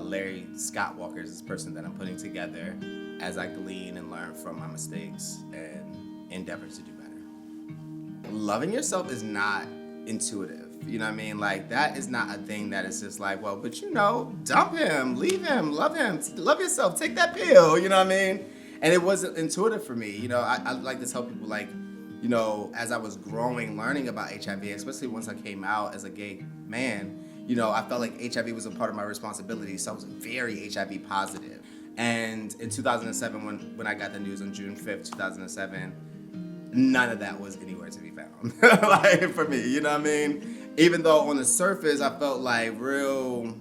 Larry Scott Walker is this person that I'm putting together as I glean and learn from my mistakes and endeavor to do better. Loving yourself is not intuitive. You know what I mean? Like, that is not a thing that is just like, well, but dump him, leave him, love yourself, take that pill, you know what I mean? And it wasn't intuitive for me. I like to tell people, like, as I was growing, learning about HIV, especially once I came out as a gay man, I felt like HIV was a part of my responsibility, so I was very HIV positive. And in 2007, when I got the news on June 5th, 2007, none of that was anywhere to be found. Like, for me, you know what I mean? Even though on the surface I felt like real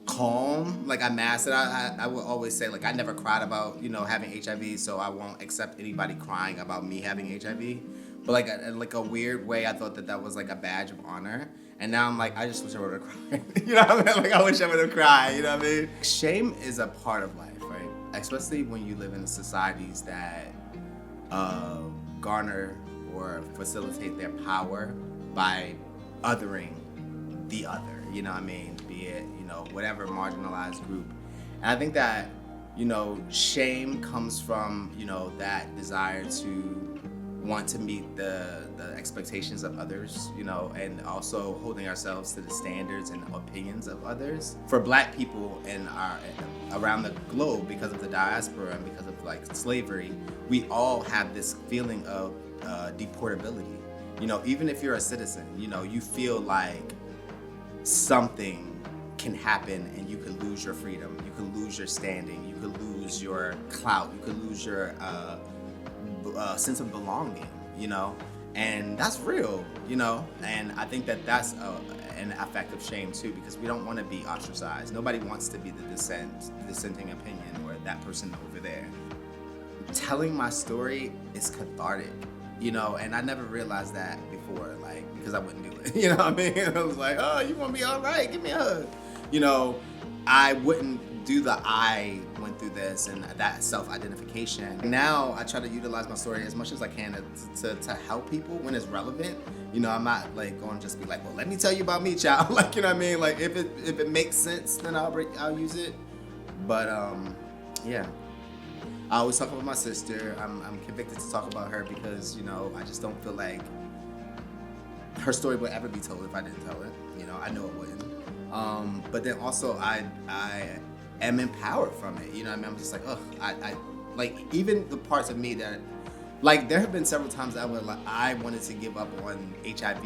calm, like I mastered. I would always say, like, I never cried about having HIV, so I won't accept anybody crying about me having HIV. But like a weird way, I thought that was like a badge of honor. And now I'm like, I just wish I would have cried. You know what I mean? Like, I wish I would have cried. You know what I mean? Shame is a part of life, right? Especially when you live in societies that garner or facilitate their power by othering the other, you know what I mean? Be it, whatever marginalized group. And I think that, shame comes from, that desire to want to meet the expectations of others, and also holding ourselves to the standards and opinions of others. For Black people around the globe, because of the diaspora and because of like slavery, we all have this feeling of deportability. Even if you're a citizen, you feel like something can happen and you could lose your freedom, you could lose your standing, you could lose your clout, you could lose your sense of belonging, and that's real, and I think that that's an effect of shame too, because we don't want to be ostracized. Nobody wants to be the dissenting opinion or that person over there. Telling my story is cathartic, and I never realized that before, like, because I wouldn't do it. You know what I mean? I was like, oh, you want to be all right? Give me a hug. I wouldn't do the I went through this and that self-identification. Now I try to utilize my story as much as I can to help people when it's relevant. I'm not like going to just be like, well, let me tell you about me, child. Like, you know what I mean? Like, if it makes sense, then I'll use it. But yeah. I always talk about my sister. I'm convicted to talk about her because, I just don't feel like her story would ever be told if I didn't tell it. I know it wouldn't. But then also I am empowered from it. I'm just like, I like, even the parts of me that, like, there have been several times that I wanted to give up on HIV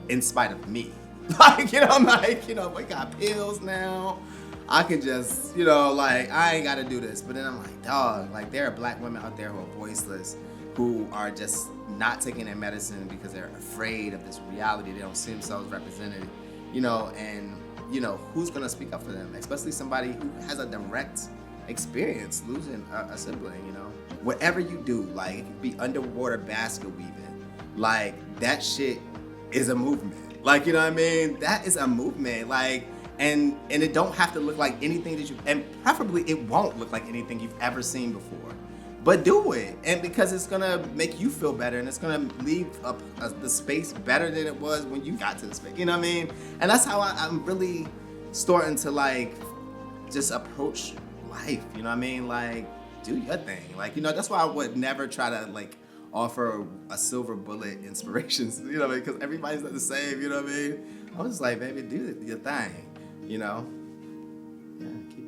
in spite of me. Like, I'm like, we got pills now. I could just, like, I ain't gotta do this. But then I'm like, dog, like, there are Black women out there who are voiceless, who are just not taking their medicine because they're afraid of this reality. They don't see themselves represented, and, who's gonna speak up for them? Especially somebody who has a direct experience losing a sibling, Whatever you do, like, it could be underwater basket weaving. Like, that shit is a movement. Like, you know what I mean? That is a movement. Like, and it don't have to look like anything that and preferably it won't look like anything you've ever seen before. But do it, and because it's gonna make you feel better, and it's gonna leave the space better than it was when you got to the space. You know what I mean? And that's how I'm really starting to, like, just approach life. You know what I mean? Like, do your thing. Like, that's why I would never try to, like, offer a silver bullet inspirations. Because everybody's not the same. You know what I mean? I was just like, baby, do your thing. Yeah, keep